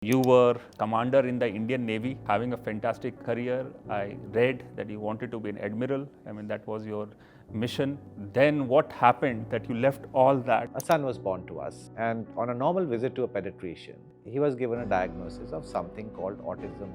You were commander in the Indian Navy, having a fantastic career. I read that you wanted to be an admiral. I mean, that was your mission. Then what happened that you left all that? A son was born to us, and on a normal visit to a pediatrician, he was given a diagnosis of something called autism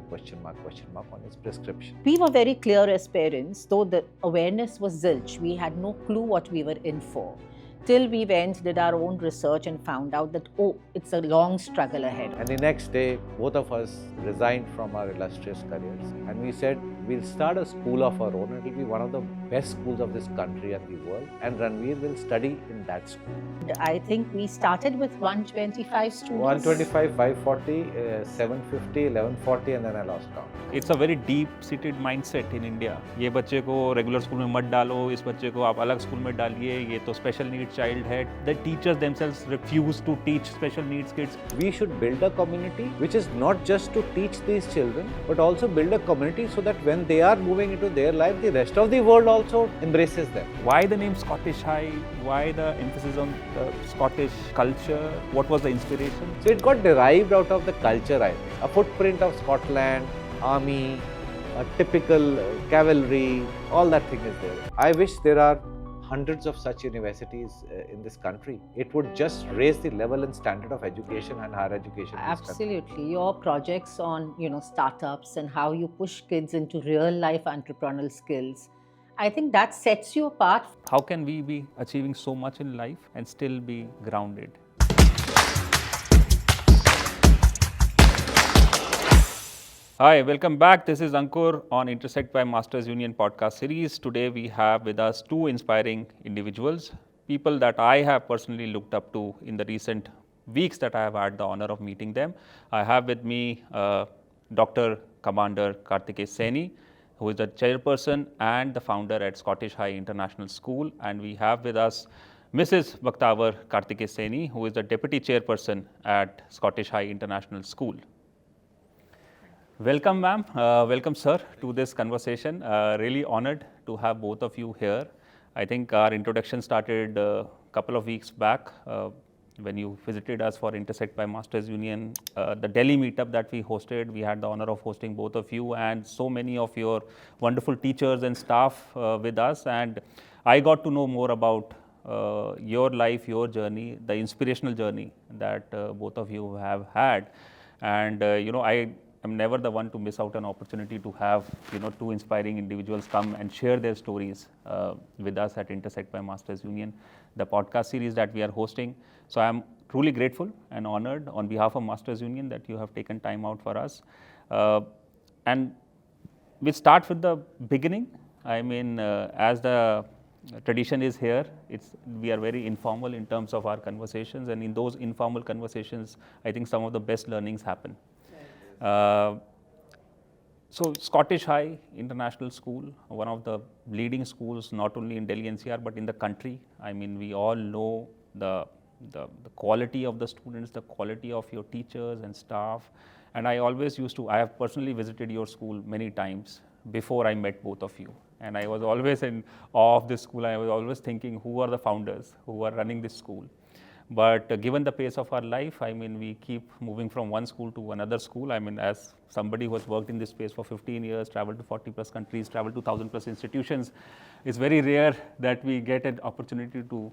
on his prescription. We were very clear as parents, though the awareness was zilch. We had no clue what we were in for. Till we went, did our own research and found out that, it's a long struggle ahead. And the next day, both of us resigned from our illustrious careers. And we said, we'll start a school of our own. It will be one of the best schools of this country and the world. And Ranveer will study in that school. I think we started with 125 students. 125, 540, 750, 1140, and then I lost count. It's a very deep-seated mindset in India. ये बच्चे को regular school में मत डालो, इस बच्चे को आप अलग स्कूल में डालिए, ये तो स्पेशल नीड चाइल्ड है. The teachers themselves refuse to teach special needs kids. We should build a community which is not just to teach these children, but also build a community so that when they are moving into their life, the rest of the world also embraces them. Why the name Scottish High? Why the emphasis on the Scottish culture? What was the inspiration? So it got derived out of the culture, I think. A footprint of Scotland, army, a typical cavalry, all that thing is there. I wish there are hundreds of such universities in this country. It would just raise the level and standard of education and higher education. Absolutely. Your projects on, startups and how you push kids into real life entrepreneurial skills, I think that sets you apart. How can we be achieving so much in life and still be grounded? Hi, welcome back. This is Ankur on Intersect by Masters Union podcast series. Today we have with us two inspiring individuals, people that I have personally looked up to in the recent weeks that I have had the honor of meeting them. I have with me Dr. Commander Kartikay Saini, who is the chairperson and the founder at Scottish High International School. And we have with us Mrs. Bakhtawar Kartikay Saini, who is the deputy chairperson at Scottish High International School. Welcome, ma'am. Welcome, sir, to this conversation. Really honored to have both of you here. I think our introduction started a couple of weeks back when you visited us for Intersect by Masters Union. The Delhi meetup that we hosted, we had the honor of hosting both of you and so many of your wonderful teachers and staff with us. And I got to know more about your life, your journey, the inspirational journey that both of you have had. And, I'm never the one to miss out an opportunity to have, two inspiring individuals come and share their stories with us at Intersect by Masters Union, the podcast series that we are hosting. So I'm truly grateful and honored on behalf of Masters Union that you have taken time out for us. And we'll start with the beginning. I mean, as the tradition is here, we are very informal in terms of our conversations, and in those informal conversations, I think some of the best learnings happen. So Scottish High International School, one of the leading schools not only in Delhi NCR but in the country. I mean, we all know the quality of the students, the quality of your teachers and staff. And I have personally visited your school many times before I met both of you. And I was always in awe of this school. I was always thinking, who are the founders who are running this school? But given the pace of our life, I mean, we keep moving from one school to another school. I mean, as somebody who has worked in this space for 15 years, traveled to 40 plus countries, traveled to 1,000 plus institutions, it's very rare that we get an opportunity to,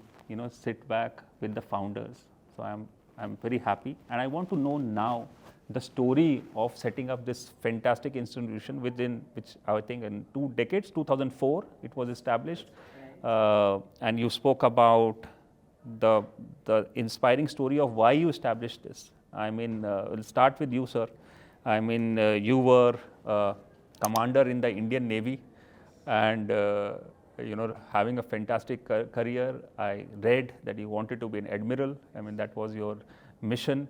sit back with the founders. So I'm very happy. And I want to know now the story of setting up this fantastic institution which I think in 2 decades, 2004, it was established. And you spoke about the inspiring story of why you established this. I mean, we'll start with you, sir. I mean, you were commander in the Indian Navy and, having a fantastic career. I read that you wanted to be an admiral. I mean, that was your mission.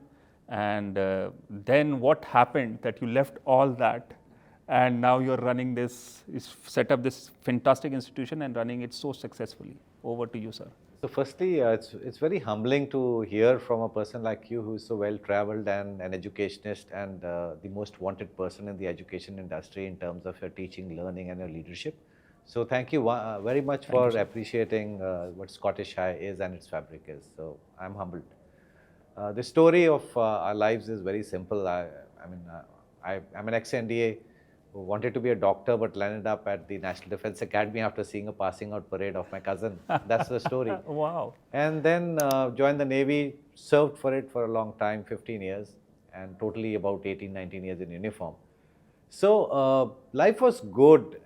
And then what happened that you left all that and now you're running set up this fantastic institution and running it so successfully. Over to you, sir. So firstly, it's very humbling to hear from a person like you who is so well traveled and an educationist and the most wanted person in the education industry in terms of your teaching, learning and your leadership. So thank you very much for appreciating what Scottish High is and its fabric is. So I'm humbled. The story of our lives is very simple. I'm an ex-NDA who wanted to be a doctor but landed up at the National Defence Academy after seeing a passing out parade of my cousin. That's the story. Wow. And then joined the Navy, served for it for a long time, 15 years, and totally about 18, 19 years in uniform. So life was good.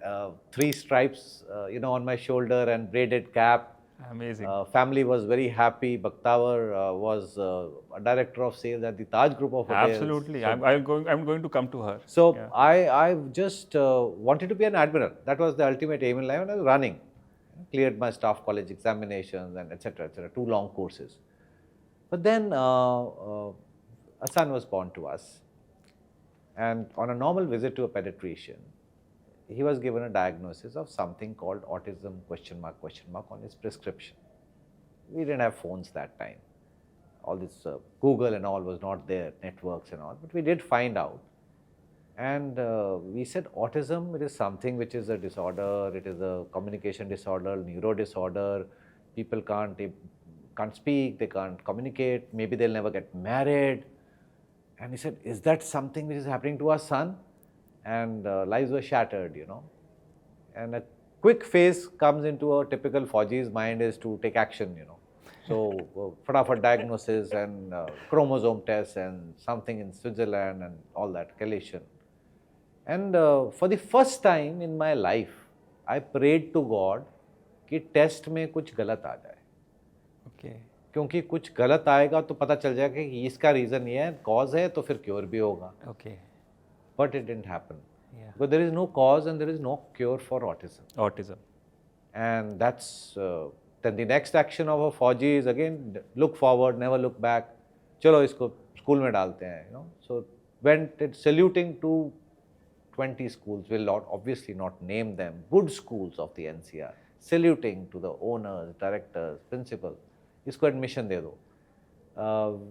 3 stripes, on my shoulder and braided cap. Amazing. Family was very happy. Bakhtawar was a director of sales at the Taj Group of Hotels. Absolutely. So, I'm going to come to her. so Yeah. I just wanted to be an admiral. That was the ultimate aim in life, and I was running. Cleared my staff college examinations and etc. 2 long courses. But then a son was born to us, and on a normal visit to a pediatrician, he was given a diagnosis of something called autism question mark on his prescription. We didn't have phones that time. All this Google and all was not there, networks and all, but we did find out. And we said autism, it is something which is a disorder, it is a communication disorder, neuro disorder. People can't speak, they can't communicate, maybe they'll never get married. And he said, is that something which is happening to our son? And lives were shattered, And a quick phase comes into a typical Fauji's mind is to take action, So, fatafat diagnosis and chromosome tests and something in Switzerland and all that, collation. And for the first time in my life, I prayed to God कि test में कुछ गलत आ जाए. Okay. क्योंकि कुछ गलत आएगा तो पता चल जाएगा कि इसका रीज़न ये है, कॉज है तो फिर क्योर भी होगा. Okay. But it didn't happen. Yeah. But there is no cause and there is no cure for autism. Autism. And that's then the next action of a Fauji is again look forward, never look back. चलो इसको school में डालते हैं, So went it saluting to 20 schools. Will not obviously not name them. Good schools of the NCR. Saluting to the owners, directors, principal. इसको admission दे दो.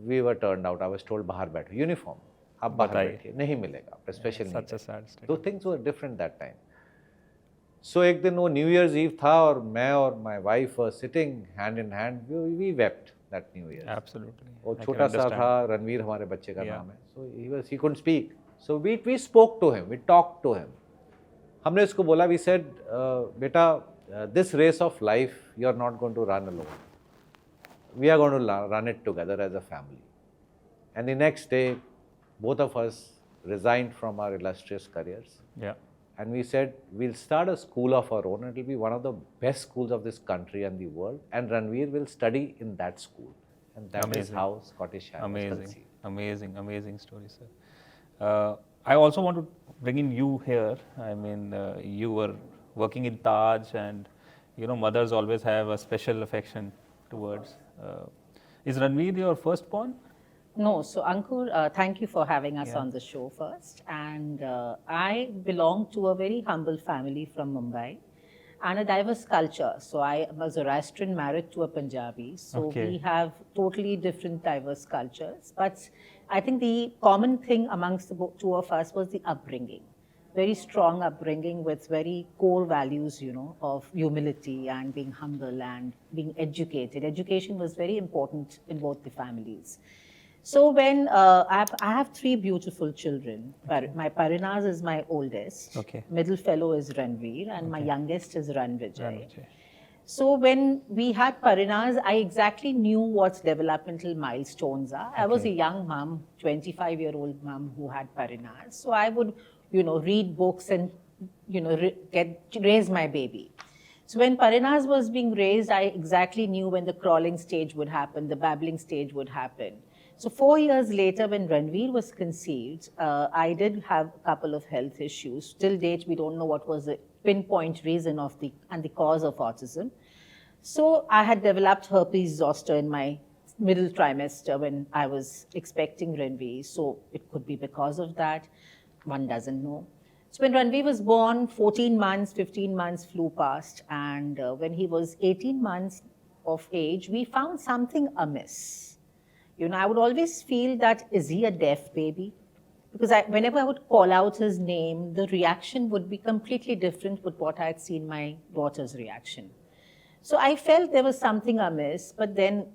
We were turned out. I was told बाहर बैठो. Uniform. आप बाहर बैठिए. नहीं मिलेगा. Special Such a sad state. So things were different that time. So एक दिन वो New Year's Eve था और मैं और my wife were sitting hand in hand. We wept that New Year's. Absolutely. वो I can छोटा सा understand. था, रणवीर हमारे बच्चे का नाम है. So he couldn't speak. So we spoke to him. We talked to him. हमने उसको बोला, we said, बेटा, this race of life you are not going to run alone. We are going to run it together as a family. And the next day, both of us resigned from our illustrious careers. Yeah. And we said, we'll start a school of our own. It will be one of the best schools of this country and the world. And Ranveer will study in that school. And that is Amazing. how Scottish Shire was Amazing. conceived. Amazing story, sir. I also want to bring in you here. I mean, you were working in Taj, and mothers always have a special affection towards. Is Ranveer your firstborn? No, so Ankur, thank you for having us on the show first. And I belong to a very humble family from Mumbai and a diverse culture. So I was a Zoroastrian married to a Punjabi. So we have totally different diverse cultures. But I think the common thing amongst the two of us was the upbringing. Very strong upbringing with very core values, of humility and being humble and being educated. Education was very important in both the families. So when I have 3 beautiful children. My Parinaz is my oldest. Middle fellow is Ranveer, and my youngest is Ranvijay. So when we had Parinaz, I exactly knew what developmental milestones are. I was a young mom, 25-year-old mom who had Parinaz. So I would, read books and, raise my baby. So when Parinaz was being raised, I exactly knew when the crawling stage would happen, the babbling stage would happen. So 4 years later, when Ranveer was conceived, I did have a couple of health issues. Till date, we don't know what was the pinpoint reason of the cause of autism. So I had developed herpes zoster in my middle trimester when I was expecting Ranveer. So it could be because of that. One doesn't know. So when Ranveer was born, 14 months, 15 months flew past. And when he was 18 months of age, we found something amiss. I would always feel that, is he a deaf baby? Because whenever I would call out his name, the reaction would be completely different with what I had seen my daughter's reaction. So I felt there was something amiss, but then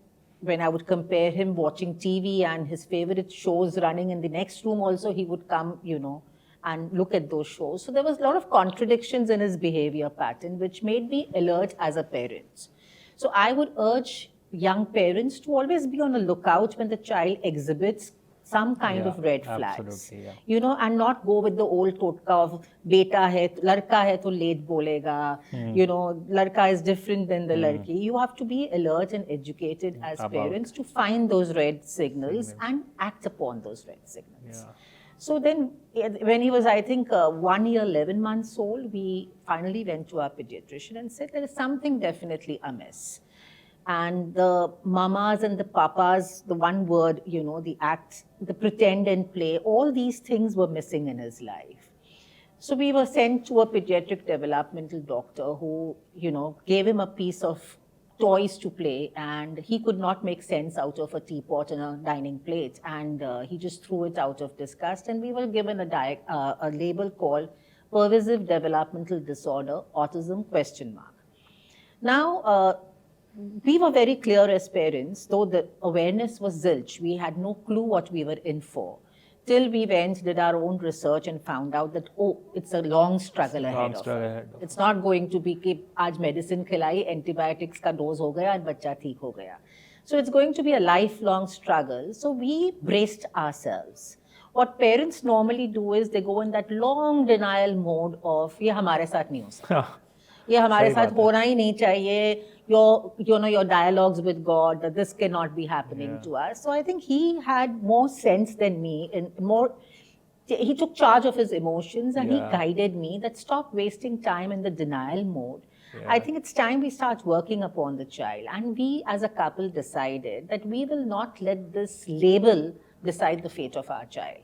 when I would compare him watching TV and his favorite shows running in the next room also, he would come, and look at those shows. So there was a lot of contradictions in his behavior pattern, which made me alert as a parent. So I would urge young parents to always be on the lookout when the child exhibits some kind of red flags. Absolutely, And not go with the old totka of beta hai, ladka hai to late bolega, ladka is different than the ladki. You have to be alert and educated as parents to find those red signals and act upon those red signals. So then, when he was, I think, 1 year, 11 months old, we finally went to our pediatrician and said there is something definitely amiss. And the mamas and the papas, the one word, the act, the pretend and play, all these things were missing in his life. So we were sent to a pediatric developmental doctor who, gave him a piece of toys to play, and he could not make sense out of a teapot and a dining plate, and he just threw it out of disgust. And we were given a label called pervasive developmental disorder, autism ? Now, we were very clear as parents, though the awareness was zilch. We had no clue what we were in for. Till we went, did our own research and found out that, it's a long struggle ahead of us. It's not going to be कि आज medicine खिलाई, antibiotics का dose हो गया और बच्चा ठीक हो गया. So it's going to be a lifelong struggle. So we braced ourselves. What parents normally do is they go in that long denial mode of ये हमारे साथ नहीं हो सकता. ये हमारे साथ होना ही नहीं चाहिए. Your dialogues with God, that this cannot be happening to us. So I think he had more sense than me, and he took charge of his emotions, and he guided me that stop wasting time in the denial mode. I think it's time we start working upon the child. And we as a couple decided that we will not let this label decide the fate of our child.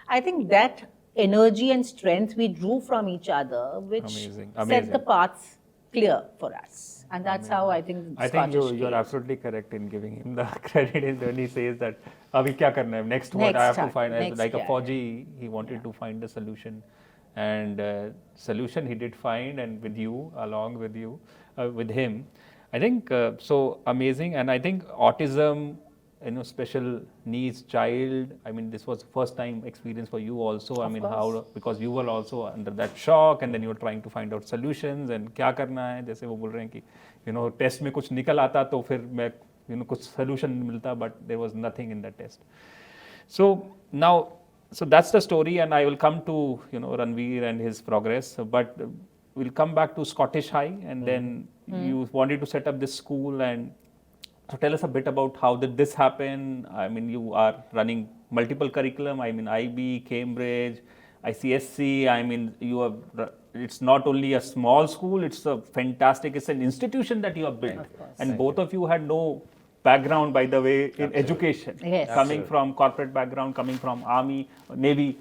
I think that energy and strength we drew from each other, which set the paths clear for us. And that's how I think you're absolutely correct in giving him the credit when he says that abhi kya karna hai, next what I have to find. Like a Fauji, he wanted to find a solution, and solution he did find, and with you, along with you, with him. I think so amazing. And I think autism, special needs child, I mean, this was first time experience for you also. I mean, how, because you were also under that shock, and then you were trying to find out solutions and क्या करना है, जैसे वो बोल रहे हैं कि test में कुछ निकल आता तो फिर मैं कुछ solution मिलता, but there was nothing in the test. So now, so that's the story, and I will come to Ranveer and his progress, but we'll come back to Scottish High, and then you wanted to set up this school. And so tell us a bit about how did this happen. I mean, you are running multiple curriculum. I mean, IB, Cambridge, ICSC. I mean, it's not only a small school, it's a fantastic, it's an institution that you have built. And both of you had no background, by the way, in education. Yes. Coming from corporate background, coming from Army, Navy,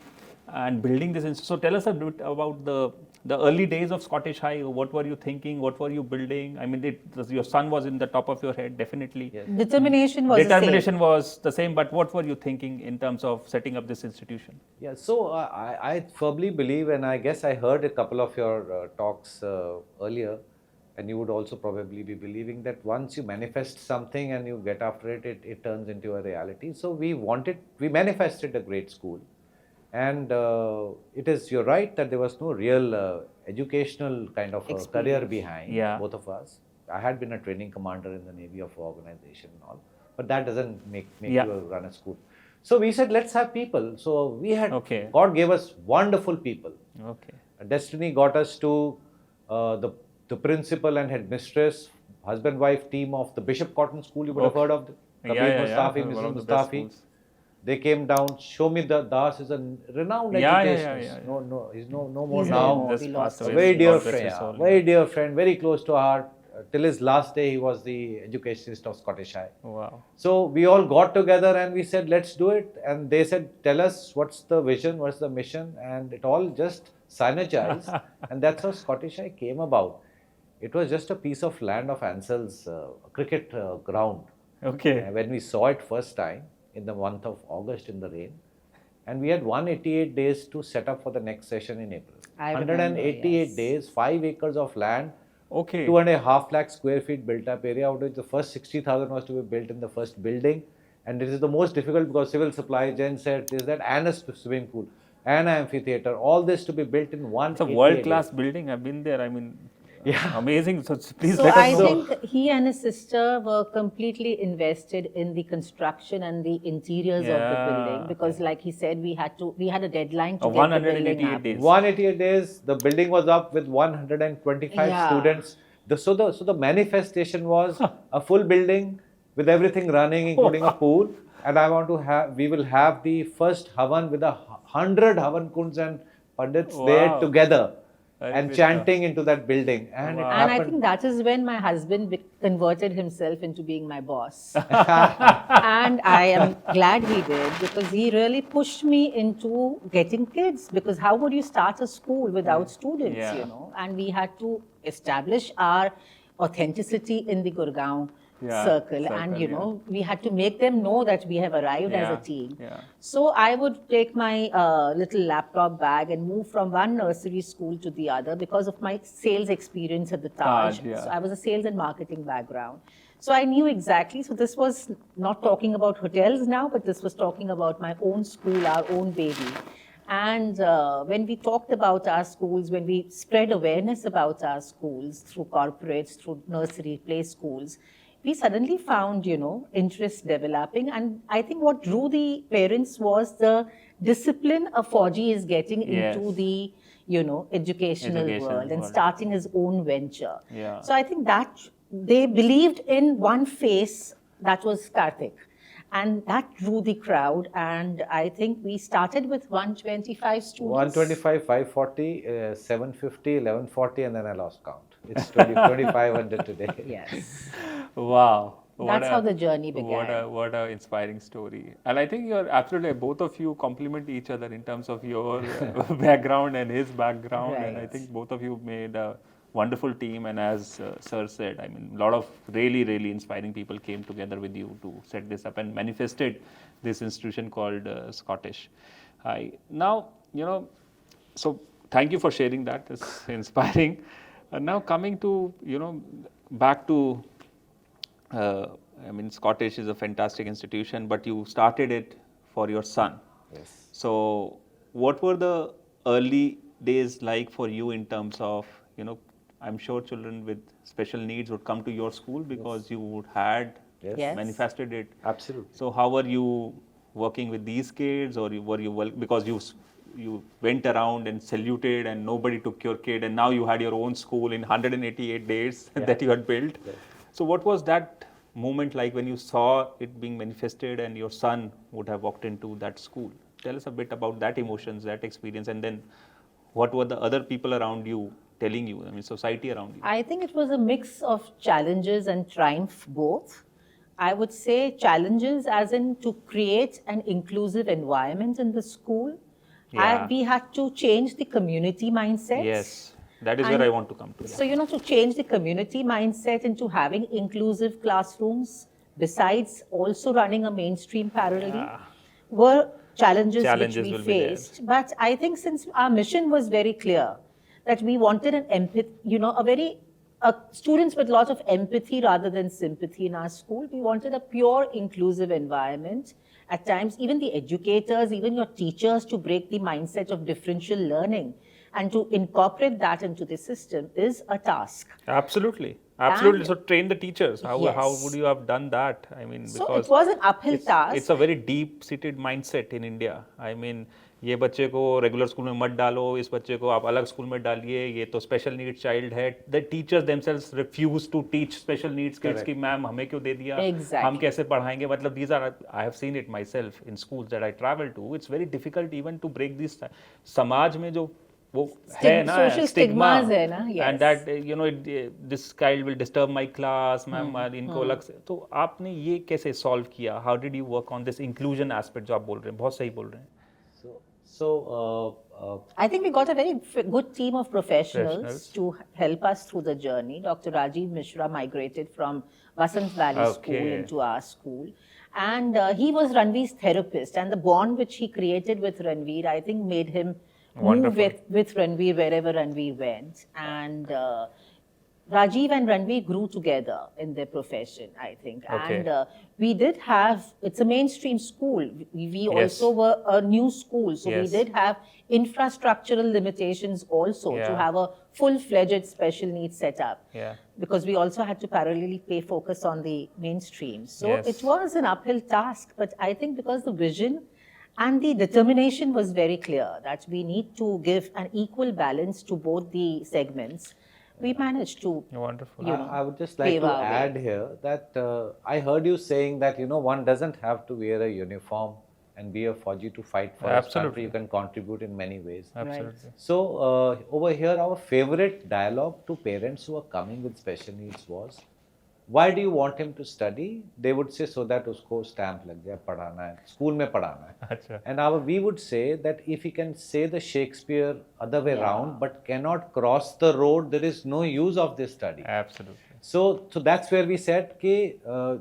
and building this institution. So tell us a bit about the early days of Scottish High. What were you thinking? What were you building? I mean, your son was in the top of your head, definitely. Yes. Determination was the same, but what were you thinking in terms of setting up this institution? Yeah, so I firmly believe, and I guess I heard a couple of your talks earlier, and you would also probably be believing that once you manifest something and you get after it, it turns into a reality. So we manifested a great school. And you're right that there was no real educational kind of career behind both of us. I had been a training commander in the Navy of organization and all, but that doesn't make you run a school. So we said, let's have people. So we had, God gave us wonderful people. Destiny got us to the principal and headmistress, husband-wife team of the Bishop Cotton School. You would have heard of Kabir Mustafi, Mrs. Mustafi. They came down. Shomi Das is a renowned educationist. No, he's no more now. A very dear friend, very dear friend, very close to heart. Till his last day, he was the educationist of Scottish High. Wow. So we all got together and we said, let's do it. And they said, tell us what's the vision, what's the mission, and it all just synergized. And that's how Scottish High came about. It was just a piece of land of Ansell's cricket ground. When we saw it first time, in the month of August in the rain, and we had 188 days to set up for the next session in April. 188 days, 5 acres of land, Okay. 2.5 lakh square feet built up area, out of which the first 60,000 was to be built in the first building. And this is the most difficult because civil supply, gen set, is that, and a swimming pool, and an amphitheater, all this to be built in one. It's a world-class building. I've been there. I mean, Yeah. Amazing. So please So let us I know. think he and his sister were completely invested in the construction and the interiors of the Yeah. building, because like he said, we had a deadline to get the 188 building up. days. 188 days, the building was up with 125 Yeah. students. So the manifestation was a full building with everything running, including a pool. And we will have the first Havan with 100 Havan kunds and Pandits there Wow. together Very and good chanting into that building. And Wow. it And I happened. think that is when my husband converted himself into being my boss. And I am glad he did, because he really pushed me into getting kids. Because how would you start a school without students, Yeah. you know? And we had to establish our authenticity in the Gurgaon circle. And, you know, we had to make them know that we have arrived as a team. Yeah. So I would take my little laptop bag and move from one nursery school to the other because of my sales experience at the Taj. Taj, yeah. So I was a sales and marketing background. So I knew exactly. So this was not talking about hotels now, but this was talking about my own school, our own baby. And when we talked about our schools, when we spread awareness about our schools through corporates, through nursery, play schools, we suddenly found, you know, interest developing. And I think what drew the parents was the discipline a Fauji is getting Yes. into the, you know, educational world and world. starting his own venture. Yeah. So I think that they believed in one face, that was Kartik. And that drew the crowd. And I think we started with 125 students. 125, 540, 750, 1140, and then I lost count. It's 2,500 today. Yes. Wow. That's how the journey began. What a inspiring story. And I think you're absolutely, both of you complement each other in terms of your background and his background. And I Right. think both of you made a wonderful team. And as Sir said, I mean, a lot of really, really inspiring people came together with you to set this up and manifested this institution called Scottish. Now, you know, so thank you for sharing that. It's inspiring. Now coming to, you know, back to, I mean, Scottish is a fantastic institution, but you started it for your son. Yes. So what were the early days like for you in terms of, you know, I'm sure children with special needs would come to your school because you had Yes. Yes. manifested it. Absolutely. So how were you working with these kids, or were you because you went around and saluted and nobody took your kid, and now you had your own school in 188 days that you had built. Yes. So what was that moment like when you saw it being manifested and your son would have walked into that school? Tell us a bit about that emotions, that experience, and then what were the other people around you telling you, I mean, society around you? I think it was a mix of challenges and triumph both. I would say challenges as in to create an inclusive environment in the school. Yeah. We had to change the community mindset. Yes, that is And where I want to come to. So, you know, to change the community mindset into having inclusive classrooms, besides also running a mainstream parallelly, were challenges which we will be there. faced. But I think since our mission was very clear, that we wanted an empathy, you know, students with lots of empathy rather than sympathy in our school. We wanted a pure inclusive environment. At times, even the educators, even your teachers, to break the mindset of differential learning and to incorporate that into the system is a task. Absolutely. Absolutely. And- So train the teachers. How Yes. would you have done that? I mean, So because it was an uphill task. it's a very deep-seated mindset in India. I mean, ये बच्चे को regular school में मत डालो, इस बच्चे को आप अलग स्कूल में डालिए, ये तो स्पेशल नीड्स चाइल्ड है. The teachers themselves refuse to teach special needs kids की मैम हमें क्यों दे दिया, Exactly. हम कैसे पढ़ाएंगे. मतलब these are, I have seen it myself in schools that I travel to. It's very difficult even to break this. समाज में जो वो है ना, social stigmas है ना, yes. and that you know this child will disturb my class, ma'am इनको अलग से. तो आपने ये कैसे solve किया? How did you work on this inclusion aspect जो आप बोल रहे हैं? बहुत सही बोल रहे हैं. I think we got a very good team of professionals Professionals. to help us through the journey. Dr. Rajiv Mishra migrated from Vasant Valley School Okay. into our school. And he was Ranveer's therapist. And the bond which he created with Ranveer, I think, made him Wonderful. move with Ranveer wherever Ranveer went. And Rajiv and Ranveer grew together in their profession, I think. Okay. And we did have, it's a mainstream school. We Yes. also were a new school. So we Yes. did have infrastructural limitations also to Yeah. have a full-fledged special needs setup. Yeah. Because we also had to parallelly pay focus on the mainstream. So Yes. it was an uphill task. But I think because the vision and the determination was very clear that we need to give an equal balance to both the segments, we managed to. Wonderful. You know, I would just like pave to our way. add here that I heard you saying that one doesn't have to wear a uniform and be a Fauji to fight for his country. Absolutely. You can contribute in many ways. Absolutely. So over here, our favorite dialogue to parents who are coming with special needs was, why do you want him to study? They would say, so that usko stamp lag jaya, padhana hai, school mein padhana hai. Acha. And we would say that if he can say the Shakespeare other way Yeah. round, but cannot cross the road, there is no use of this study. Absolutely. So that's where we said,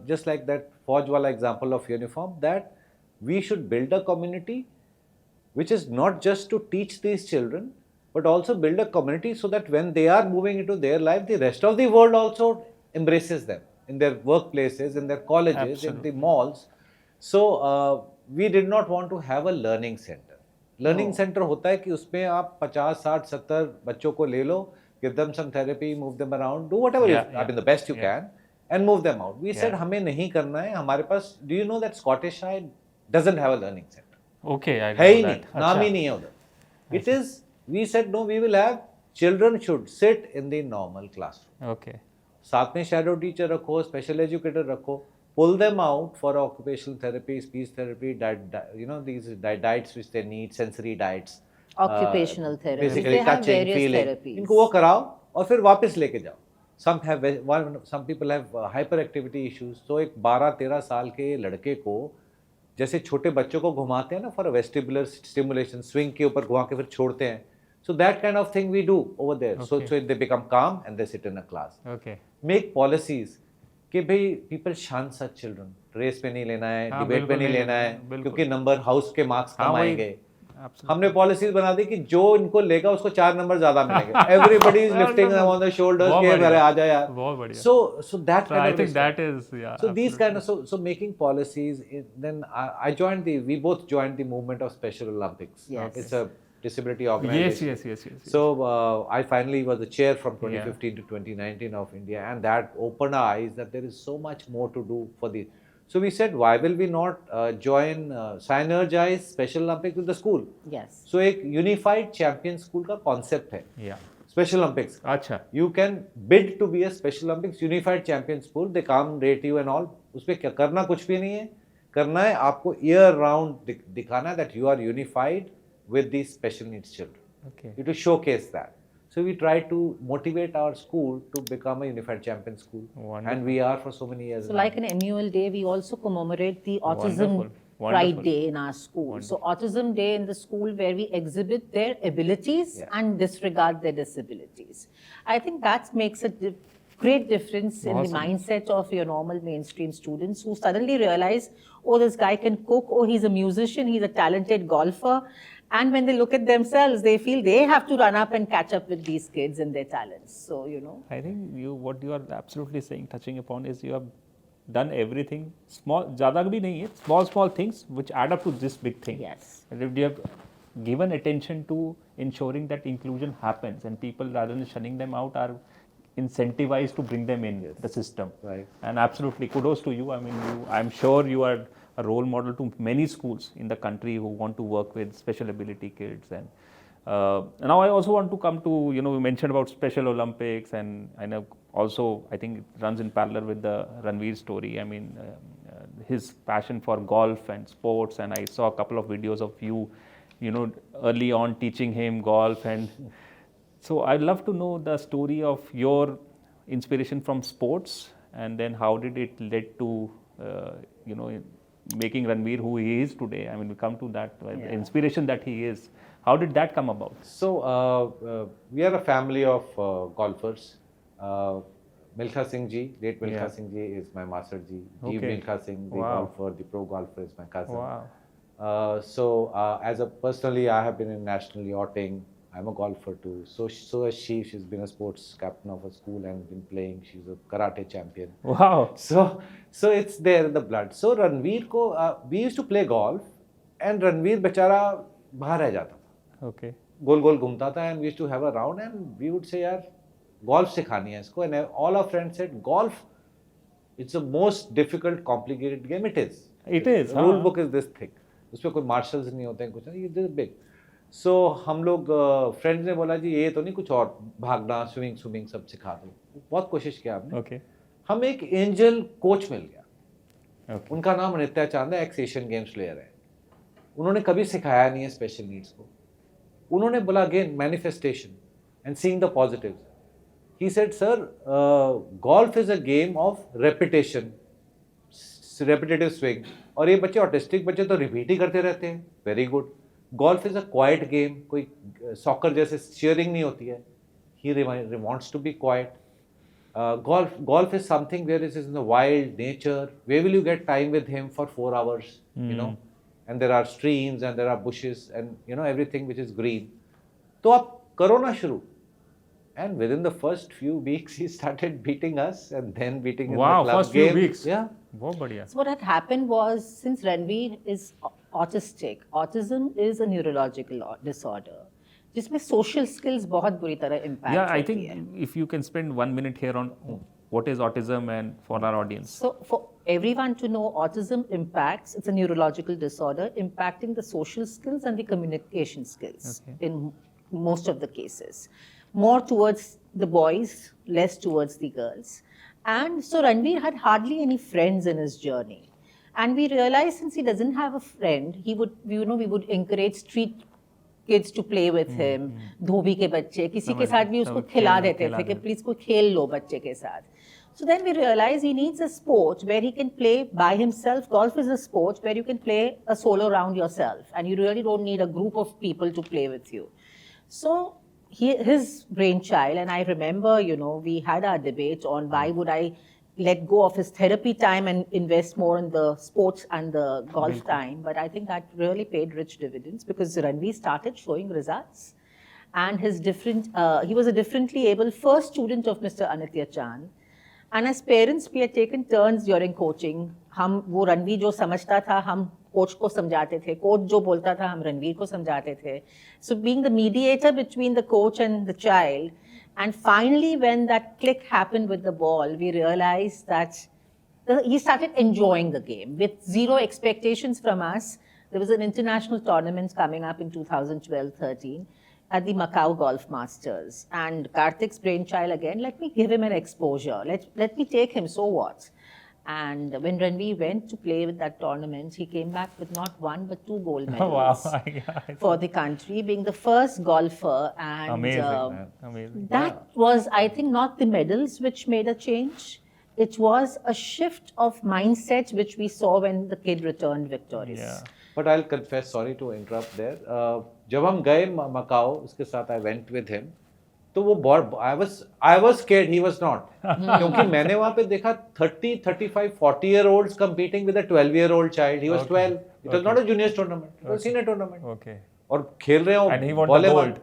just like that Fauj wala example of uniform, that we should build a community which is not just to teach these children, but also build a community so that when they are moving into their life, the rest of the world also embraces them in their workplaces, in their colleges, in the malls. So we did not want to have a learning center. Learning center होता है कि उसमें आप 50, 60, 70 बच्चों को ले लो, give them some therapy, move them around, do whatever I mean the best you can, and move them out. We said हमें नहीं करना है. हमारे पास, do you know that Scottish High doesn't have a learning center? Okay, I है ही know नहीं, that. नाम Acha. ही नहीं है उधर. It is, we said no, we will have, children should sit in the normal classroom. Okay. साथ में shadow teacher रखो, special educator रखो, pull them out for occupational therapy, speech therapy, these diets which they need, sensory diets. Occupational therapies. Basically They have touching, various feeling. therapies. इनको वो कराओ और फिर वापस लेके जाओ. Some people have hyperactivity issues. So एक 12-13 साल के लड़के को जैसे छोटे बच्चों को घुमाते हैं ना for a vestibular stimulation, swing के ऊपर घुमा के फिर छोड़ते हैं. So that kind of thing we do over there. Okay. So they become calm and they sit in a class. Okay. Make policies कि भाई people shun such children. Race पे नहीं लेना है, हाँ, डिबेट पे नहीं लेना है, क्योंकि नंबर हाउस के मार्क्स कम आएंगे. हमने पॉलिसीज बना दी कि जो इनको लेगा उसको 4 नंबर ज्यादा मिलेंगे. Everybody is lifting them on the shoulders कि अरे आ जा यार. बहुत बढ़िया. So that kind I of think that is, yeah. so these kind of so making policies. Then I we both joined the movement of Special Olympics. Yes. It's a disability organization. Yes. So I finally was the chair from 2015 to 2019 of India, and that opened our eyes that there is so much more to do for the. So we said, why will we not synergize Special Olympics with the school? Yes. So एक unified champion school का concept है. Yeah. Special Olympics. अच्छा. You can bid to be a Special Olympics unified champion school. They come rate you and all. उसपे क्या करना कुछ भी नहीं है. करना है आपको year round दिखाना है that you are unified with these special needs children. Okay. You to showcase that. So we try to motivate our school to become a unified champion school. Wonderful. And we are for so many years. So now. like an annual day, we also commemorate the Autism Wonderful. Pride Day in our school. So Autism Day in the school where we exhibit their abilities and disregard their disabilities. I think that makes a great difference in the mindset of your normal mainstream students who suddenly realize, oh, this guy can cook, oh, he's a musician, he's a talented golfer. And when they look at themselves, they feel they have to run up and catch up with these kids and their talents. So, I think what you are absolutely saying, touching upon, is you have done everything small, ज़्यादा भी नहीं है, small things which add up to this big thing. Yes. And you have given attention to ensuring that inclusion happens, and people, rather than shunning them out, are incentivized to bring them in the system. Right. And absolutely kudos to you. I mean, I'm sure you are a role model to many schools in the country who want to work with special ability kids. And now I also want to come to, we mentioned about Special Olympics, and I know also, I think it runs in parallel with the Ranveer story. I mean, his passion for golf and sports, and I saw a couple of videos of you, early on teaching him golf. And so I'd love to know the story of your inspiration from sports, and then how did it lead to, making Ranveer who he is today. I mean, we come to that, the inspiration that he is. How did that come about? So, we are a family of golfers. Milkha Singh ji, late Milkha Singh ji is my master ji. Jeev Milkha Singh, the golfer, the pro golfer, is my cousin. Wow. Personally, I have been in national yachting. I'm a golfer too. So is she. She's been a sports captain of a school and been playing. She's a karate champion. Wow. So it's there in the blood. So Ranveer ko, we used to play golf, and Ranveer बेचारा बाहर रह जाता था. Okay. गोल गोल घूमता था, and we used to have a round, and we would say यार golf सिखानी है इसको, and all our friends said golf, it's the most difficult, complicated game. It is. The rule book is this thick. उसपे कोई marshals नहीं होते हैं, कुछ नहीं. It is big. So हम लोग फ्रेंड्स ने बोला जी ये तो नहीं, कुछ और भागना, स्विमिंग सब सिखा दो. बहुत कोशिश किया हमने. Okay. हम एक एंजल कोच मिल गया. Okay. उनका नाम नित्या चांद है, एक्स एशियन गेम्स प्लेयर है. उन्होंने कभी सिखाया नहीं है स्पेशल नीड्स को. उन्होंने बोला again manifestation and seeing the positives. He said sir golf is a game of repetition, repetitive swing, और ये बच्चे ऑटिस्टिक बच्चे तो रिपीट ही करते रहते हैं. Very good. Golf is a quiet game, कोई सॉकर जैसे चीयरिंग नहीं होती है. He wants to be quiet. Golf is something where it is in the wild nature. Where will you get time with him for 4 hours? You know, and there are streams and there are bushes and you know everything which is green. तो आप करो ना शुरू. And within the first few weeks, he started beating us and then beating in the club first game. few weeks. Yeah. बहुत बढ़िया. So what had happened was, since Ranveer is autistic, autism is a neurological disorder, जिसमें social skills बहुत बुरी तरह impact Yeah, I होती है. think if you can spend 1 minute here on what is autism and for our audience. So for everyone to know, autism impacts, it's a neurological disorder impacting the social skills and the communication skills in most of the cases. More towards the boys, less towards the girls. And so Ranveer had hardly any friends in his journey. And we realized since he doesn't have a friend, we would encourage street kids to play with him. धोबी के बच्चे, किसी के साथ भी उसको खिला देते थे कि प्लीज कोई खेल लो बच्चे के साथ. So then we realized he needs a sport where he can play by himself. Golf is a sport where you can play a solo round yourself and you really don't need a group of people to play with you. So his brainchild, and I remember, we had our debate on why would I let go of his therapy time and invest more in the sports and the golf time. But I think that really paid rich dividends because Ranveer started showing results. And he was a differently able first student of Mr. Anitya Chand. And as parents, we had taken turns during coaching. वो Ranveer जो समझता था, हम coach को समझाते थे. Coach जो बोलता था, हम रणवीर को समझाते थे. So being the mediator between the coach and the child, and finally when that click happened with the ball, we realized that he started enjoying the game with zero expectations from us. There was an international tournament coming up in 2012-13 at the Macau Golf Masters. And Kartik's brainchild again, let me give him an exposure. Let me take him, so what? And when Ranveer went to play with that tournament, he came back with not 1 but 2 gold medals for the country, being the first golfer. And amazing, man. Amazing. That was, I think, not the medals which made a change. It was a shift of mindset which we saw when the kid returned victorious. Yeah. But I'll confess, sorry to interrupt there. जब हम गए Macau, उसके साथ I went with him. तो वो बहुत I was scared, he was not. क्योंकि मैंने वहाँ पे देखा 30, 35, 40-year-olds competing with a 12-year-old child. He was 12. It was not a juniors tournament. It was a senior tournament. Okay. और खेल रहे हो. And he won the gold.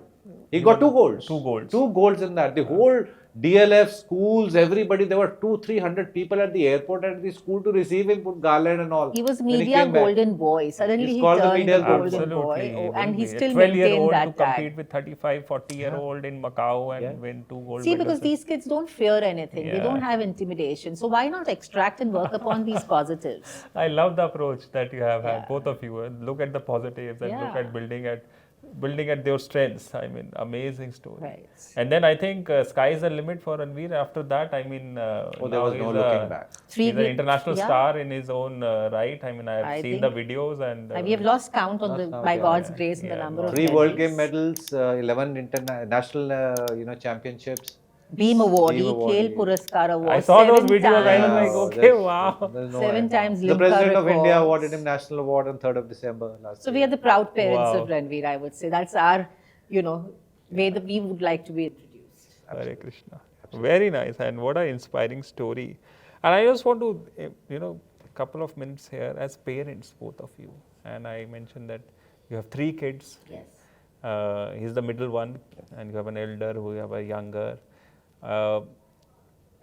He got 2 golds. 2 golds. 2 golds in that. The whole DLF schools, everybody, there were 200-300 people at the airport and the school to receive him, put garland and all. He was media golden boy. Suddenly he turned the golden boy. Oh, and he still maintained that to compete with 35, 40-year-old in Macau and win 2 gold medals. See, because these kids don't fear anything. They don't have intimidation. So why not extract and work upon these positives? I love the approach that you have had, both of you. Look at the positives and look at building at their strengths. I mean, amazing story. Right. And then I think sky is the limit for Ranveer. After that, I mean, there was no looking back. He's an international star in his own right. I mean, I have seen the videos and we have lost count on by God's grace in the number of 3 World Game medals, 11 international championships. Beam Award, Khel Puraskar Award. I saw those videos. I was like, okay, wow. 7 times The President of India awarded him National Award on 3rd of December last year. So we are the proud parents of Ranveer, I would say. That's our, way that we would like to be introduced. Hare Krishna. Very nice. And what an inspiring story. And I just want to, a couple of minutes here as parents, both of you. And I mentioned that you have 3 kids. Yes. He's the middle one, and you have an elder, who you have a younger. Uh,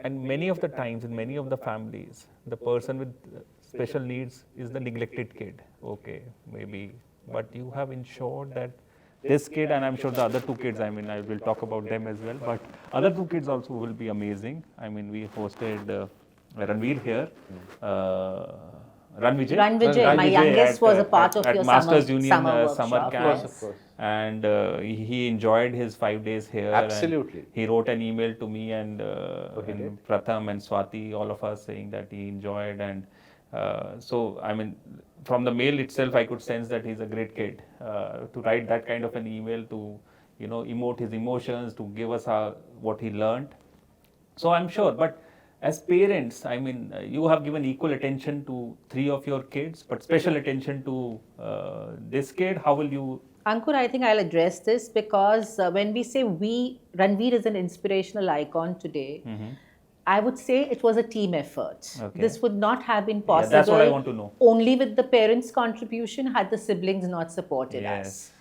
and many of the times, in many of the families, the person with special needs is the neglected kid. Okay, maybe, but you have ensured that this kid, and I'm sure the other two kids, I mean, I will talk about them as well, but other two kids also will be amazing. I mean, we hosted Ranveer here. Ranvijay. Ranvijay, my youngest was a part of at your Masters summer Union workshop. summer camp. Of course. And he enjoyed his 5 days here. Absolutely. And he wrote an email to me and, he did? and Pratham and Swati, all of us, saying that he enjoyed. And so, I mean, from the mail itself, I could sense that he's a great kid. To write that kind of an email, to emote his emotions, to give us what he learned. So I'm sure, but as parents, I mean, you have given equal attention to 3 of your kids, but special attention to this kid. How will you? Ankur, I think I'll address this because when we say Ranveer is an inspirational icon today, I would say it was a team effort. Okay. This would not have been possible that's what I want to know. only with the parents' contribution had the siblings not supported Yes. us.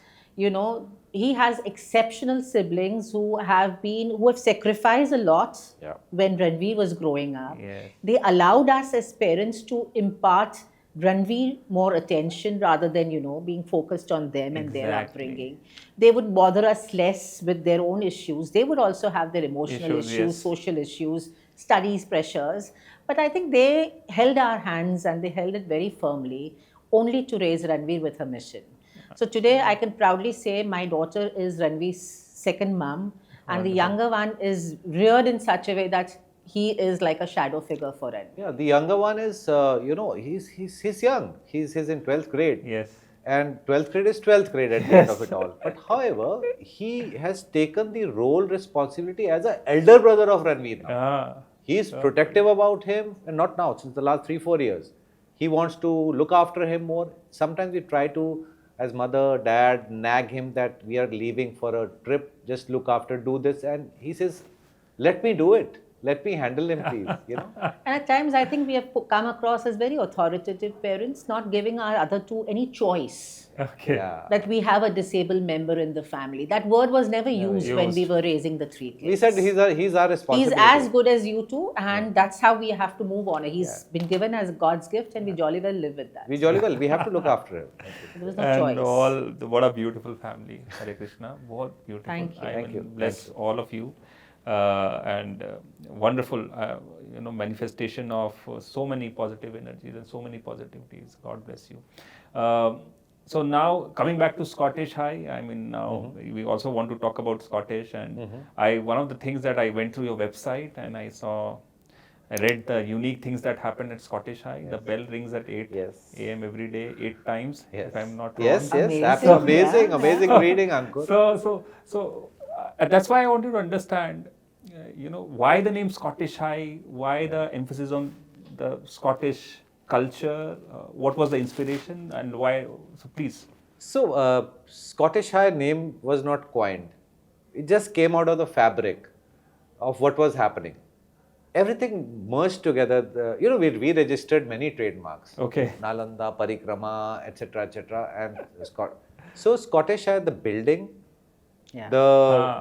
He has exceptional siblings who have sacrificed a lot Yeah. when Ranveer was growing up. Yes. They allowed us as parents to impart Ranveer more attention rather than, being focused on them and their Exactly. upbringing. They would bother us less with their own issues. They would also have their emotional Issues, issues, yes. social issues, studies pressures. But I think they held our hands and they held it very firmly only to raise Ranveer with her mission. So today I can proudly say my daughter is Ranveer's second mom, and the younger one is reared in such a way that he is like a shadow figure for Ranveer. Yeah, the younger one is, he's young. He's in 12th grade. Yes. And 12th grade is 12th grade at the end of it all. But however, he has taken the role responsibility as an elder brother of Ranveer now. Ah, He is protective about him, and not now, since the last 3-4 years. He wants to look after him more. Sometimes we try to, as mother, dad, nag him that we are leaving for a trip, just look after, do this. And he says, let me do it. Let me handle him, please. And at times I think we have come across as very authoritative parents, not giving our other two any choice. okay. Yeah. That we have a disabled member in the family. That word was never used when we were raising the 3 kids. We said he's our responsibility. He's as good as you two, and that's how we have to move on. He's been given as God's gift, and we jolly well live with that. We jolly well, we have to look after him. There was no And choice. what a beautiful family. Hare Krishna. What beautiful. Thank you. I Thank mean, you. Bless Thank all of you. And wonderful, manifestation of so many positive energies and so many positivities. God bless you. So now coming back to Scottish High, I mean, now we also want to talk about Scottish, and one of the things that I went through your website and I read the unique things that happened at Scottish High. The bell rings at 8 a.m. every day, 8 times, if I'm not wrong. Yes, Amazing. that's amazing, amazing reading, Ankur. So that's why I wanted to understand, why the name Scottish High, why the emphasis on the Scottish culture, what was the inspiration, and why? So please. So, Scottish High name was not coined. It just came out of the fabric of what was happening. Everything merged together. We registered many trademarks. Okay. Nalanda, Parikrama, etc., and So Scottish High, the building. Yeah.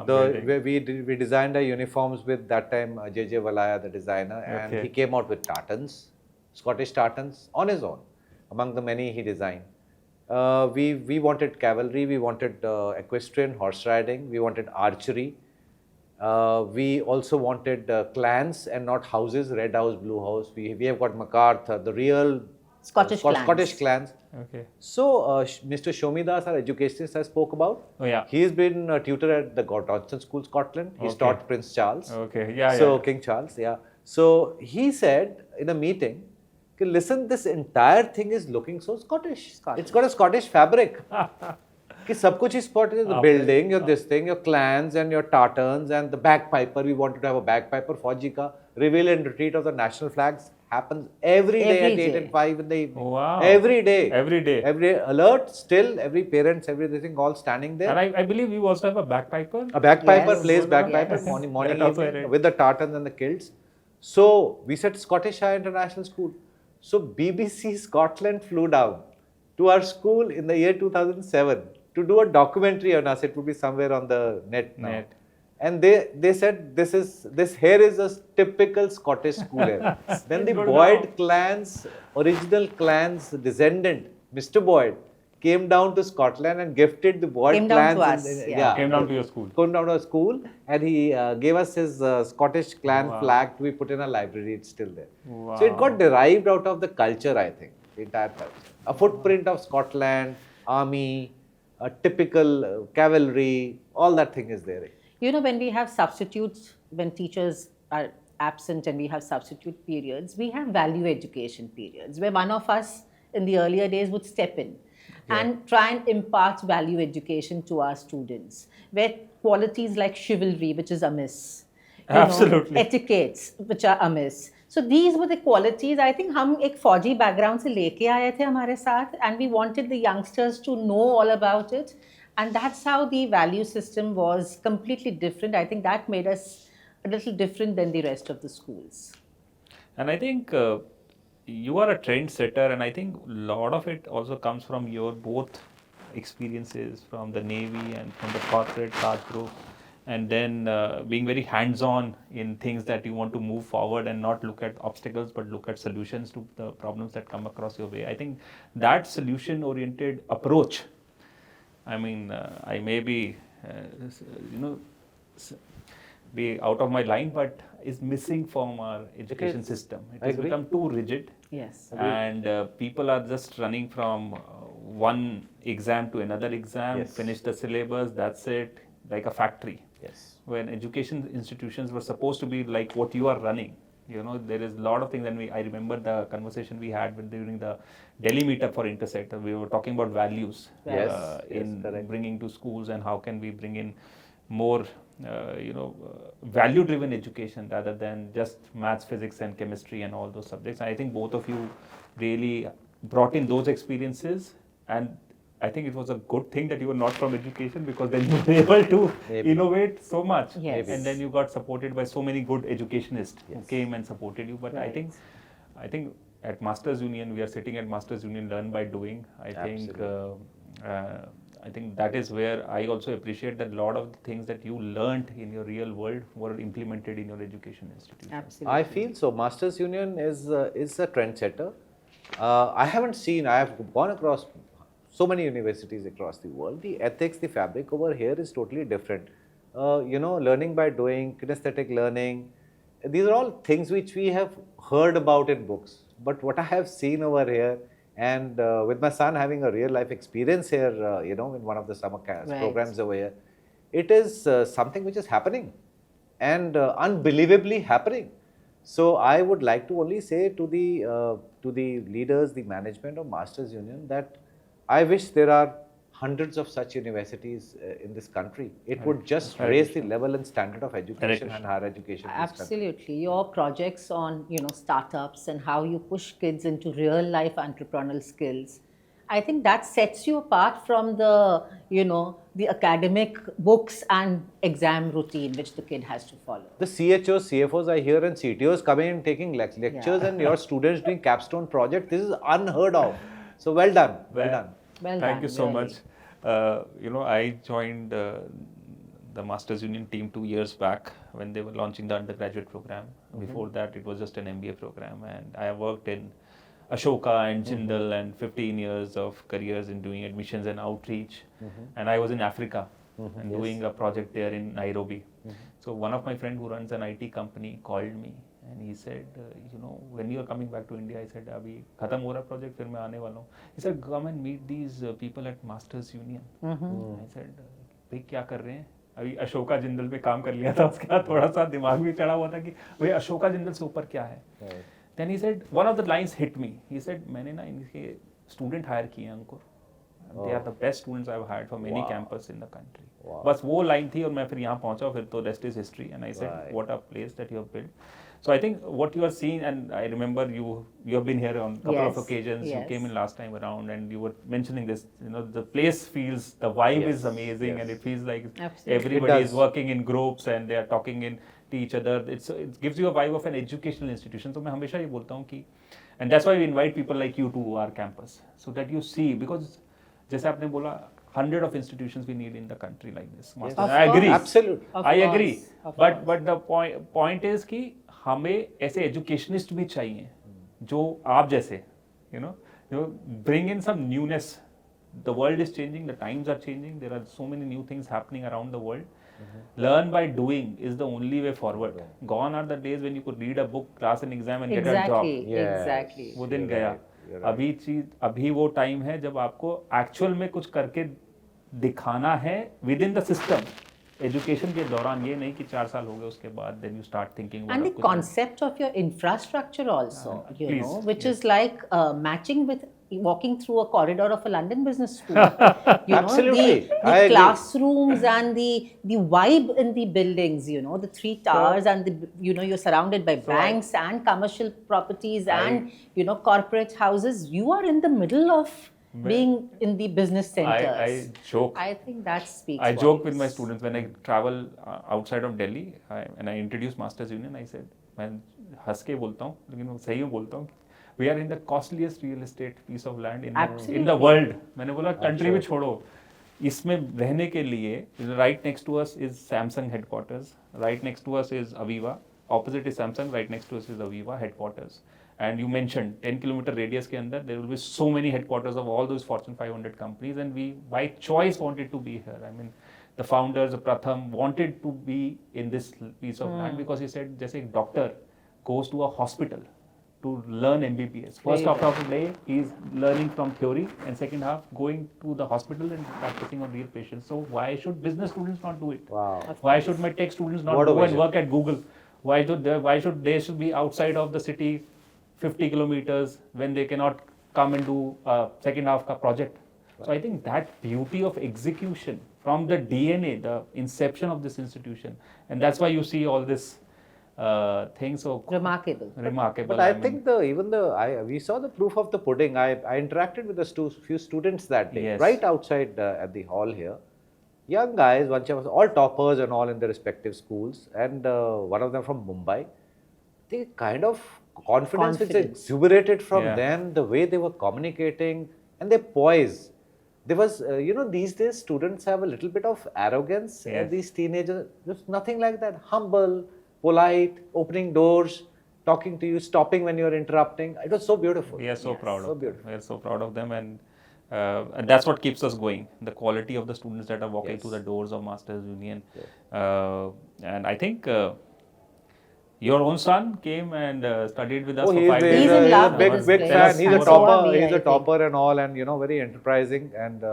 Building. We designed our uniforms with that time J.J. Valaya, the designer, and Okay. he came out with tartans, Scottish tartans, on his own, among the many he designed. We wanted cavalry, we wanted equestrian, horse riding, we wanted archery. We also wanted clans and not houses, red house, blue house. We have got MacArthur, the real Scottish clans. Scottish clans. Okay. So, Mr. Shomidas, our educationist, I spoke about. Oh yeah. He's been a tutor at the Godolphin School, Scotland. He's Okay. taught Prince Charles. Okay. Yeah. So, yeah. King Charles, yeah. So, he said in a meeting, "Okay, listen, this entire thing is looking so Scottish. It's got a Scottish fabric. Okay, sab kuch is Scottish, the building, your this thing, your clans and your tartans and the bagpiper. We wanted to have a bagpiper. Fauji ka reveal and retreat of the national flags happens every day Every at 8 day. and 5 in the evening. Wow. Every day. Every day. Every day. Alert, still, every parents, everything all standing there. And I believe you also have a bagpiper. A bagpiper Yes. plays bagpiper Yes. morning, That also I evening, read. with the tartans and the kilts. So we said Scottish High International School. So BBC Scotland flew down to our school in the year 2007 to do a documentary on us. It would be somewhere on the net now. Net. And they said this here is a typical Scottish school here. Then the Good Boyd enough. clan's original clan's descendant, Mr. Boyd, came down to Scotland and gifted the Boyd Came down clans. to us, yeah. Came down to your school. Came down to a school, and he gave us his Scottish clan Wow. flag to be put in a library. It's still there. Wow. So it got derived out of the culture, I think, the entire culture. A footprint of Scotland, army, a typical cavalry, all that thing is there. You know, when we have substitutes, when teachers are absent and we have substitute periods, we have value education periods where one of us in the earlier days would step in and try and impart value education to our students, where qualities like chivalry, which is amiss, you know, Absolutely. etiquettes, which are amiss. So these were the qualities. I think हम एक फौजी background से लेके आए थे हमारे साथ, and we wanted the youngsters to know all about it. And that's how the value system was completely different. I think that made us a little different than the rest of the schools. And I think you are a trendsetter, and I think a lot of it also comes from your both experiences from the Navy and from the corporate Taj Group, and then being very hands-on in things that you want to move forward and not look at obstacles but look at solutions to the problems that come across your way. I think that solution-oriented approach, I mean, I may be, be out of my line, but is missing from our education system. It I has agree. become too rigid, Yes. and people are just running from one exam to another exam, Yes. finish the syllabus, that's it, like a factory. Yes. When education institutions were supposed to be like what you are running. You know, there is a lot of things, and I remember the conversation we had during the Delhi meetup for Intersect. We were talking about values Yes, in correct. bringing to schools, and how can we bring in more, value-driven education rather than just maths, physics, and chemistry and all those subjects. I think both of you really brought in those experiences, and I think it was a good thing that you were not from education, because then you were able to Maybe. innovate so much. Yes. And then you got supported by so many good educationists who Yes. came and supported you. But I Right. think at Masters Union, we are sitting at Masters Union, learn by doing. I think that is where I also appreciate that a lot of the things that you learned in your real world were implemented in your education institution. Absolutely. I feel so. Masters Union is a trendsetter. I haven't seen. I have gone across so many universities across the world. The ethics, the fabric over here is totally different. Learning by doing, kinesthetic learning. These are all things which we have heard about in books. But what I have seen over here, and with my son having a real life experience here, in one of the summer Right. programs over here, it is something which is happening, and unbelievably happening. So I would like to only say to the leaders, the management of Masters Union, that I wish there are hundreds of such universities in this country. It would just Right. raise the level and standard of education Right. and higher education in this country. Absolutely. Your projects on, startups and how you push kids into real life entrepreneurial skills, I think that sets you apart from the academic books and exam routine which the kid has to follow. The CHOs, CFOs I hear, and CTOs coming and taking lectures, and your students doing capstone project. This is unheard of. So well done. Well done. Well Thank done, you so really. much. I joined the Masters Union team 2 years back when they were launching the undergraduate program. Before that, it was just an MBA program, and I have worked in Ashoka and Jindal and 15 years of careers in doing admissions and outreach. And I was in Africa and doing a project there in Nairobi. So one of my friend who runs an IT company called me, and he said, when you are coming back to India, I said, abhi khatam ho raha project, fir main aane wala hu. He said, come and meet these people at Masters Union. I said, bhai kya kar rahe hain? अभी अशोका जिंदल पे काम कर लिया था, उसके बाद थोड़ा सा दिमाग भी चढ़ा हुआ था कि भाई अशोका जिंदल से ऊपर क्या है. Then he said, one of the lines hit me. He said, मैंने ना इनके स्टूडेंट हायर किए हैं अंकुर. They are the best students I've hired from any campus in the country. बस वो लाइन थी, और मैं फिर यहाँ पहुंचा, फिर तो rest is history. And I said, what a place that you have built. So I think what you are seeing, and I remember you have been here on a couple of Yes, occasions. yes. You came in last time around, and you were mentioning this. The place feels, the vibe is amazing, and it feels like Absolutely. everybody It is does. working in groups and they are talking to each other. It gives you a vibe of an educational institution. So मैं हमेशा ये बोलता हूँ कि, and that's why we invite people like you to our campus, so that you see, because जैसे आपने बोला 100 of institutions we need in the country like this. Yes. Masters. Of I agree. course. Absolutely. Of I course, agree. of But course. the point is कि हमें ऐसे educationist भी चाहिए जो आप जैसे जो bring in some newness. The world is changing, the times are changing, there are so many new things happening around the world. Learn by doing is the only way forward. Gone are the days when you could read a book, class an exam and get a job. Yes. Exactly. वो दिन You're गया. right, you're right. अभी वो time है जब आपको actual में कुछ करके दिखाना है with in the system. Education के दौरान ये नहीं कि 4 साल हो गए उसके बाद then you start thinking And the concept of your infrastructure also, you please, know, which yes. is like matching with walking through a corridor of a London business school. You know, Absolutely. the I agree. classrooms and the vibe in the buildings, you know, the 3 towers and the, you know, you're surrounded by banks and commercial properties and, you know, corporate houses. You are in the middle of being in the business centers. I joke. I think that speaks I joke with my volumes. students when I travel outside of Delhi and I introduce Masters Union. I said, मैं हंस के बोलता हूँ लेकिन मैं सही में बोलता हूँ. We are in the costliest real estate piece of land in the world. मैंने बोला country भी छोड़ो. इसमें रहने के लिए right next to us is Samsung headquarters. Right next to us is Aviva. Opposite is Samsung. Right next to us is Aviva headquarters. And you mentioned 10-kilometer radius के अंदर there will be so many headquarters of all those Fortune 500 companies, and we by choice wanted to be here. I mean, the founders of Pratham wanted to be in this piece of land because he said, जैसे एक doctor goes to a hospital to learn MBBS. First half of the day he is learning from theory, and second half going to the hospital and practicing on real patients. So why should business students not do it? Wow. Why should my tech students not What a go and vision. work at Google? Why should they should be outside of the city 50 kilometers when they cannot come and do second half ka project? So I think that beauty of execution from the DNA, the inception of this institution, and that's why you see all this thing so Remarkable. remarkable. But I mean, think we saw the proof of the pudding. I interacted with the few students that day, Yes. right outside at the hall here. Young guys, bunch of us, all toppers and all in their respective schools, and one of them from Mumbai. The kind of confidence which exuberated from Yeah. them, the way they were communicating, and their poise. There was, these days students have a little bit of arrogance. Yes. These teenagers, there's nothing like that. Humble, polite, opening doors, talking to you, stopping when you're interrupting. It was so beautiful. we are so proud So of them. beautiful. We are so proud of them, and that's what keeps us going. The quality of the students that are walking Yes. through the doors of Masters Union. Yes. And I think your own son came and studied with us Oh, for he's 5 a, days. He's in love big, with this big place. fan. He's a And so topper. are we, He's I a think. topper and all, and very enterprising and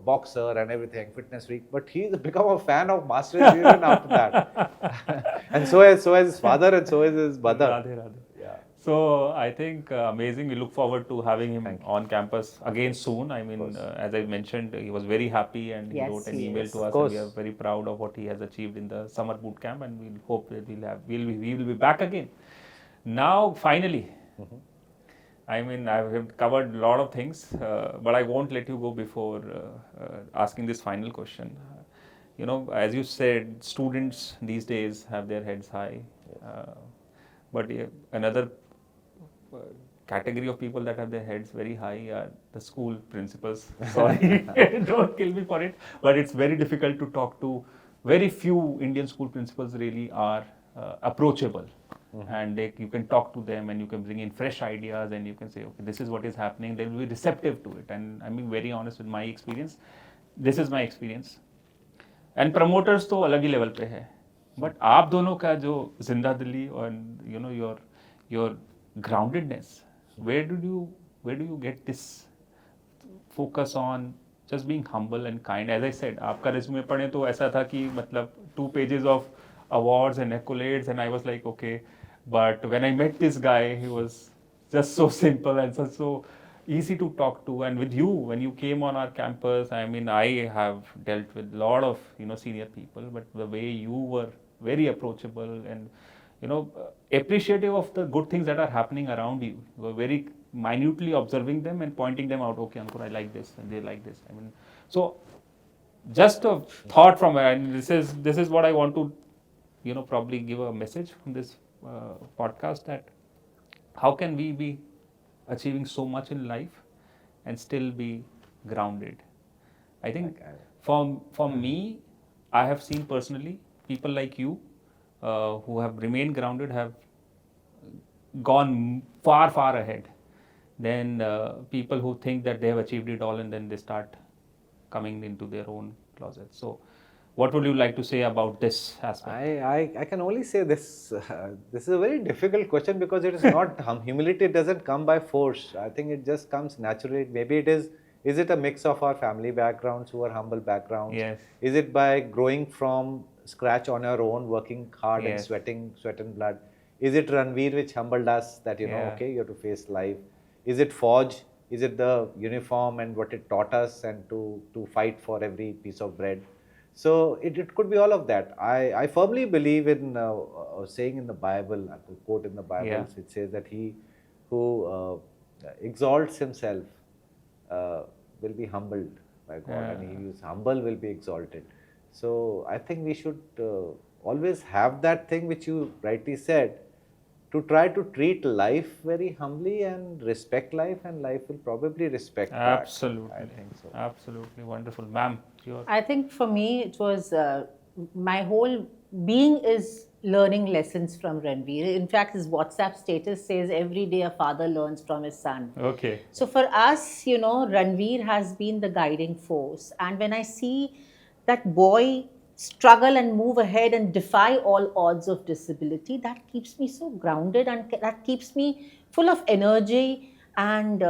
boxer and everything, fitness freak. But he's become a fan of Masters Union after that. And so has his father, and so is his mother. Radhe, Radhe. Yeah. So I think amazing. We look forward to having him on campus again soon. I mean, as I mentioned, he was very happy and he Yes, wrote an he email is. to Of us. And we course. are very proud of what he has achieved in the summer boot camp, and we'll hope that we will be back again. Now, finally, I mean, I've covered a lot of things, but I won't let you go before asking this final question. As you said, students these days have their heads high, but another category of people that have their heads very high are the school principals. Sorry, don't kill me for it, but it's very difficult to talk to. Very few Indian school principals really are approachable. And you can talk to them and you can bring in fresh ideas and you can say, okay, this is what is happening. They will be receptive to it. And I'm being very honest with my experience. This is my experience. And promoters तो अलग ही level पे है. But आप दोनों का जो जिंदा दिली और your groundedness, where do you get this focus on just being humble and kind? As I said, आपका resume पढ़े तो ऐसा था कि मतलब 2 pages of awards and accolades, and I was like, okay. But when I met this guy, he was just so simple and so easy to talk to. And with you, when you came on our campus, I mean, I have dealt with a lot of senior people, but the way you were very approachable and appreciative of the good things that are happening around you. You were very minutely observing them and pointing them out. Okay, Ankur, I like this, and they like this. I mean, so just a thought from and this is what I want to probably give a message from this podcast, that how can we be achieving so much in life and still be grounded? I think for me, I have seen personally people like you who have remained grounded have gone far, far ahead than people who think that they have achieved it all and then they start coming into their own closet. So, what would you like to say about this aspect? I can only say this. This is a very difficult question because it is not humility doesn't come by force. I think it just comes naturally. Maybe it is. Is it a mix of our family backgrounds who are humble backgrounds? Yes. Is it by growing from scratch on our own, working hard and Yes. sweating sweat and blood? Is it Ranveer which humbled us that okay, you have to face life? Is it Forge? Is it the uniform and what it taught us and to fight for every piece of bread? So it could be all of that. I firmly believe in saying in the Bible, a quote in the Bible, which says that he who exalts himself will be humbled by God, and he who is humble will be exalted. So I think we should always have that thing which you rightly said, to try to treat life very humbly and respect life, and life will probably respect Absolutely. back. I think so. Absolutely wonderful. Ma'am, I think for me, it was my whole being is learning lessons from Ranveer. In fact, his WhatsApp status says every day a father learns from his son. Okay. So for us, Ranveer has been the guiding force. And when I see that boy struggle and move ahead and defy all odds of disability, that keeps me so grounded, and that keeps me full of energy and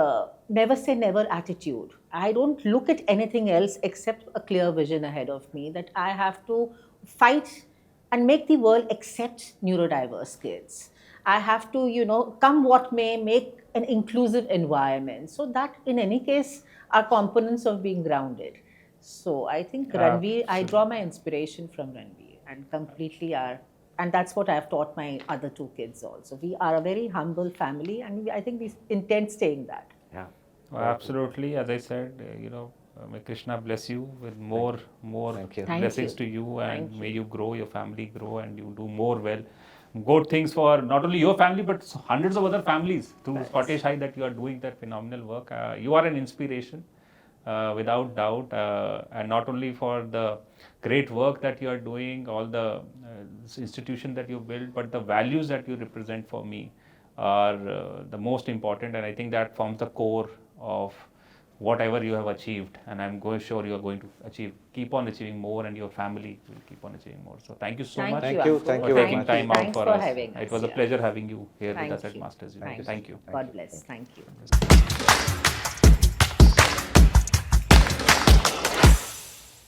never say never attitude. I don't look at anything else except a clear vision ahead of me that I have to fight and make the world accept neurodiverse kids. I have to, come what may, make an inclusive environment. So that in any case are components of being grounded. So I think Ranveer, I draw my inspiration from Ranveer and completely and that's what I've taught my other two kids also. We are a very humble family, and I think we intend staying that. Yeah. Absolutely. As I said, may Krishna bless you with more Thank you. blessings to you, and may you grow, your family grow, and you do more well. Good things for not only your family but hundreds of other families through Scottish High that you are doing that phenomenal work. You are an inspiration. Without doubt, and not only for the great work that you are doing, all the institution that you built, but the values that you represent for me are the most important, and I think that forms the core of whatever you have achieved, and I'm sure you are going to keep on achieving more, and your family will keep on achieving more. So thank you so much Thank you for very taking much. time out Thanks for for us. having It us, was a yeah. pleasure having you here with Thank us at you. Masters. Thank Thank you. God bless. Thank you.